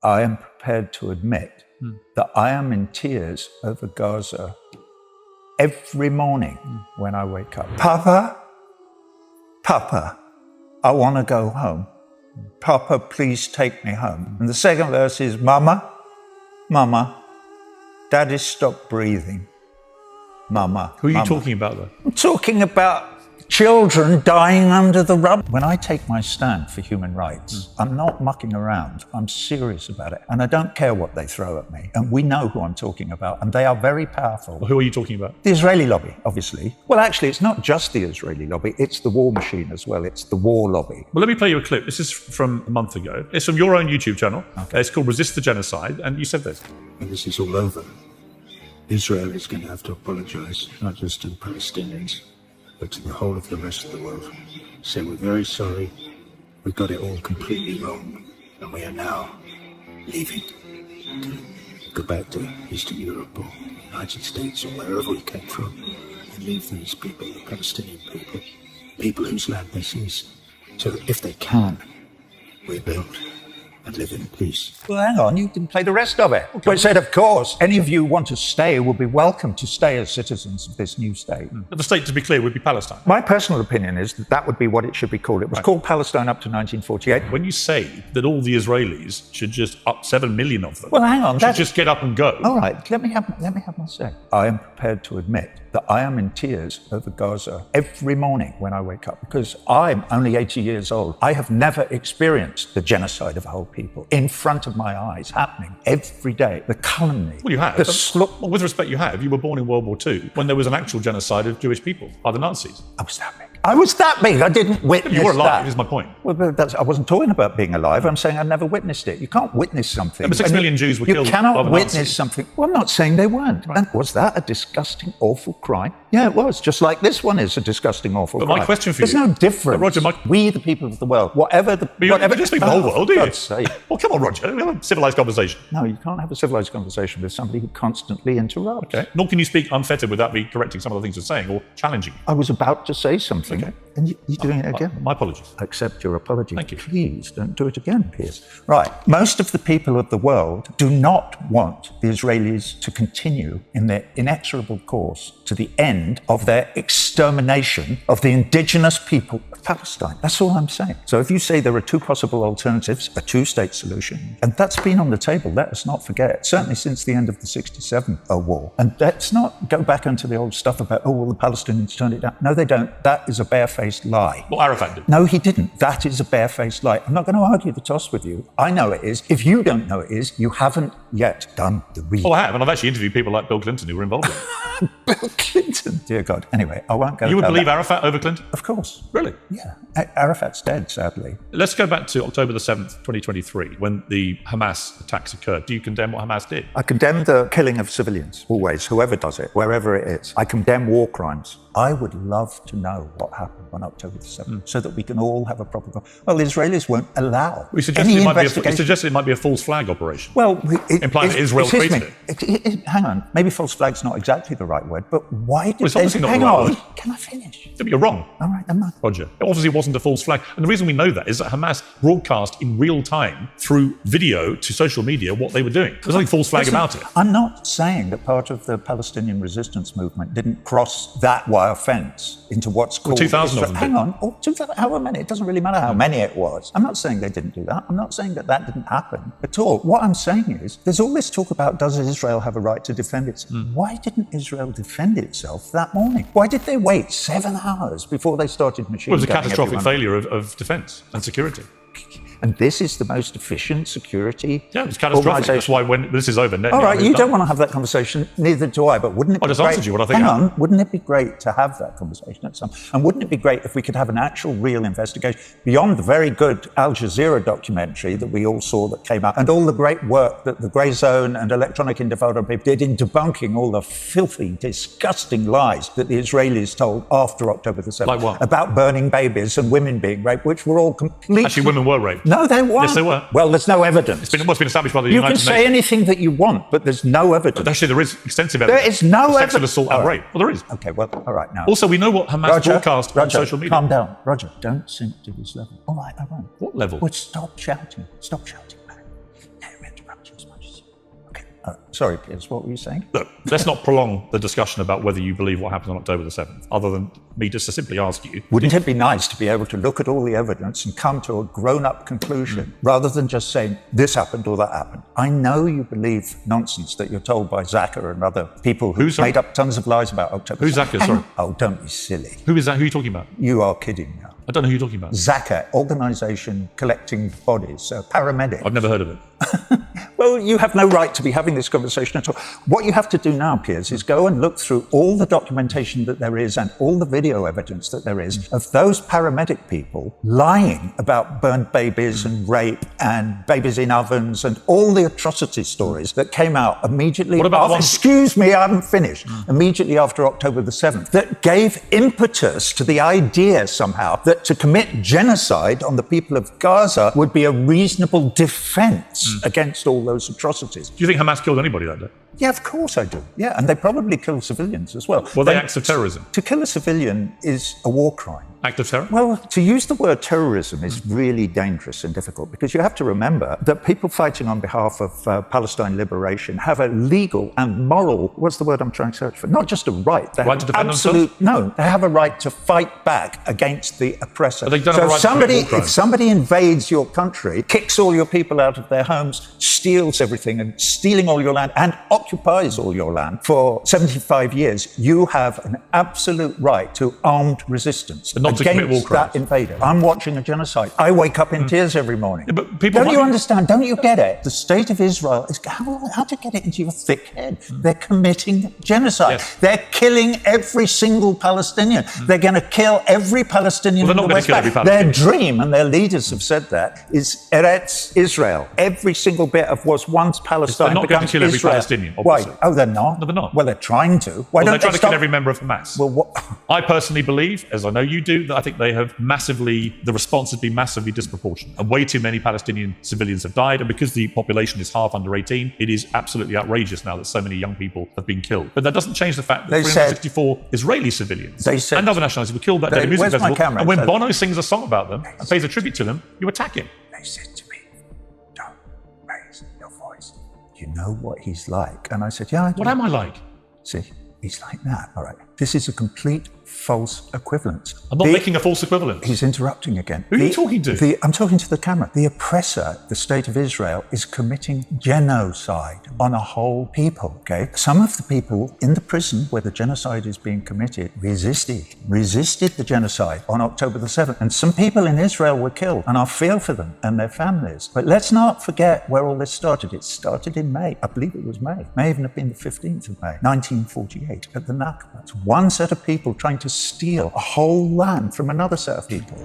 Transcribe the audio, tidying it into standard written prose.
I am prepared to admit that I am in tears over Gaza every morning when I wake up. Papa, Papa, I want to go home. Papa, please take me home. And the second verse is, Mama, Mama, Daddy stopped breathing. Mama. Who are you talking about though? I'm talking about children dying under the rubble. When I take my stand for human rights, I'm not mucking around. I'm serious about it. And I don't care what they throw at me. And we know who I'm talking about. And they are very powerful. Well, who are you talking about? The Israeli lobby, obviously. Well, actually, it's not just the Israeli lobby. It's the war machine as well. It's the war lobby. Well, let me play you a clip. This is from a month ago. It's from your own YouTube channel. Okay. It's called Resist the Genocide. And you said this. When this is all over, Israel is going to have to apologize, not just to the Palestinians, but to the whole of the rest of the world. Say we're very sorry, we got it all completely wrong, and we are now leaving to go back to Eastern Europe or the United States or wherever we came from, and leave these people, the Palestinian people, people whose land this is, so that if they can, rebuild and live in peace. Well, hang on, you didn't play the rest of it. Well, it said, of course, any of you who want to stay will be welcome to stay as citizens of this new state. But the state, to be clear, would be Palestine. My personal opinion is that that would be what it should be called. It was called Palestine up to 1948. When you say that all the Israelis should just, 7 million of them, Well, hang on. should just get up and go. All right, let me have my say. I am prepared to admit that I am in tears over Gaza every morning when I wake up, because I'm only 80 years old. I have never experienced the genocide of a whole people in front of my eyes, happening every day. The calumny. Well, you have. Well, with respect, you have. You were born in World War II when there was an actual genocide of Jewish people by the Nazis. I was that big. I was that big. I didn't witness You were alive, that. is my point. Well, I wasn't talking about being alive. I'm saying I never witnessed it. You can't witness something. Yeah, but 6 million Jews were killed You by cannot the witness Nazis. something. Well, I'm not saying they weren't. Right. And was that a disgusting, awful crime? Yeah, it was. Just like this one is a disgusting, awful crime. my question for There's you- no difference. But Roger, we, the people of the world, whatever the... But you don't speak for the whole world, do you? God's sake. Well, come on, Roger. We have a civilised conversation. No, you can't have a civilised conversation with somebody who constantly interrupts. Okay. Nor can you speak unfettered without me correcting some of the things you're saying or challenging. I was about to say something, Okay. and you're doing it again. My apologies. I accept your apology. Thank you. Please don't do it again, Piers. Right. Most of the people of the world do not want the Israelis to continue in their inexorable course to the end of their extermination of the indigenous people of Palestine. That's all I'm saying. So if you say there are two possible alternatives, a two-state solution, and that's been on the table, let us not forget, certainly since the end of the 67 war. And let's not go back into the old stuff about, oh, well, the Palestinians turned it down. No, they don't. That is a barefaced lie. Well, Arafat did. No, he didn't. That is a barefaced lie. I'm not going to argue the toss with you. I know it is. If you don't know it is, you haven't yet done the reading. Well, I have, and I've actually interviewed people like Bill Clinton who were involved in it. Bill Clinton. Dear God. Anyway, I won't go You would down believe that. Arafat over Clinton? Of course. Really? Yeah. Arafat's dead, sadly. Let's go back to October the 7th, 2023, when the Hamas attacks occurred. Do you condemn what Hamas did? I condemn the killing of civilians, always, whoever does it, wherever it is. I condemn war crimes. I would love to know what happened on October the 7th so that we can all have a proper... Well, the Israelis won't allow We suggested any it investigation. might be a false flag operation. Well, Implying that Israel created Hang on, maybe false flag's not exactly the right word, but why did Well, it's obviously not hang the right on, word. can I finish? Yeah, but you're wrong, All right, I'm not. Roger. It obviously wasn't a false flag. And the reason we know that is that Hamas broadcast in real time through video to social media what they were doing. There's nothing false flag about it. I'm not saying that part of the Palestinian resistance movement didn't cross that wire fence into what's called... 2,000 of them Hang did. on, or 2,000, however many, it doesn't really matter how many it was. I'm not saying they didn't do that. I'm not saying that that didn't happen at all. What I'm saying is, there's all this talk about, does Israel have a right to defend itself? Why didn't Israel defend itself that morning? Why did they wait 7 hours before they started machine It was a gunning catastrophic everyone? failure of defence and security. And this is the most efficient security Yeah, it's catastrophic. That's organisation. why when this is over, All right, you don't want to have that conversation, neither do I, but wouldn't it be I just great... answered you what I think Hang happened. on, wouldn't it be great to have that conversation at some... And wouldn't it be great if we could have an actual real investigation beyond the very good Al Jazeera documentary that we all saw that came out, and all the great work that the Grey Zone and Electronic Intifada people did in debunking all the filthy, disgusting lies that the Israelis told after October the 7th. Like what? About burning babies and women being raped, which were all completely... Actually, women were raped. No, they weren't. Yes, they were. Well, there's no evidence. It's been established by the You United can say Nations. anything that you want, but there's no evidence. But actually, there is extensive evidence. There is no of sexual evidence. assault and All right. rape. Well, there is. Okay, well, all right, now. Also, we know what Hamas broadcast on social media. Calm down. Roger, don't sink to this level. All right, I won't. What level? Well, stop shouting. Stop shouting back. No, Roger. as much as you. Okay. Sorry, Piers, what were you saying? Look, let's not prolong the discussion about whether you believe what happened on October the 7th, other than me just to simply ask you. Wouldn't it be nice to be able to look at all the evidence and come to a grown-up conclusion rather than just saying this happened or that happened? I know you believe nonsense that you're told by Zaka and other people who made up tons of lies about October. Who's Zaka? Sorry. Oh, don't be silly. Who is that? Who are you talking about? You are kidding now. I don't know who you're talking about. Zaka, organisation collecting bodies, paramedic. I've never heard of it. Well, you have no right to be having this conversation at all. What you have to do now, Piers, is go and look through all the documentation that there is and all the video evidence that there is of those paramedic people lying about burnt babies and rape and babies in ovens and all the atrocity stories that came out immediately after, excuse me, I haven't finished, immediately after October the 7th, that gave impetus to the idea somehow that to commit genocide on the people of Gaza would be a reasonable defense against all those atrocities. Do you think Hamas killed anybody that day? Yeah, of course I do. Yeah, and they probably killed civilians as well. Were they acts of terrorism? To kill a civilian is a war crime. Act of terror? Well, to use the word terrorism is really dangerous and difficult because you have to remember that people fighting on behalf of Palestine liberation have a legal and moral, what's the word I'm trying to search for? Not just a right. They right to defend themselves? No, they have a right to fight back against the oppressor. But they don't have a right to commit war crimes. If somebody invades your country, kicks all your people out of their homes, steals everything and stealing all your land and occupies all your land for 75 years, you have an absolute right to armed resistance. But not to commit war crimes. That invader. I'm watching a genocide. I wake up in tears every morning. Yeah, but people don't you understand? Don't you get it? The state of Israel is how to get it into your thick head. They're committing genocide. Yes. They're killing every single Palestinian. They're going to kill every Palestinian in the West Bank. Their dream, and their leaders have said that, is Eretz Israel. Every single bit of was once Palestine. They're not going to kill every Palestinian, obviously. Why? Oh, they're not? No, they're not. Well, they're trying to. Why don't they're trying they to kill every member of Hamas. Well, what? I personally believe, as I know you do, that I think they have the response has been massively disproportionate. And way too many Palestinian civilians have died. And because the population is half under 18, it is absolutely outrageous now that so many young people have been killed. But that doesn't change the fact that 364 Israeli civilians and other nationalities were killed that day at the music festival. And when Bono sings a song about them and pays a tribute to them, you attack him. They said to me, don't raise your voice. You know what he's like. And I said, yeah, I do. What am I like? See, he's like that. All right. This is a complete false equivalence. I'm not making a false equivalence. He's interrupting again. Who are you talking to? I'm talking to the camera. The oppressor, the state of Israel, is committing genocide on a whole people, okay? Some of the people in the prison where the genocide is being committed resisted the genocide on October the 7th. And some people in Israel were killed, and I feel for them and their families. But let's not forget where all this started. It started in May. I believe it was May. May even have been the 15th of May, 1948, at the Nakba. It's one set of people trying to steal a whole land from another set of people.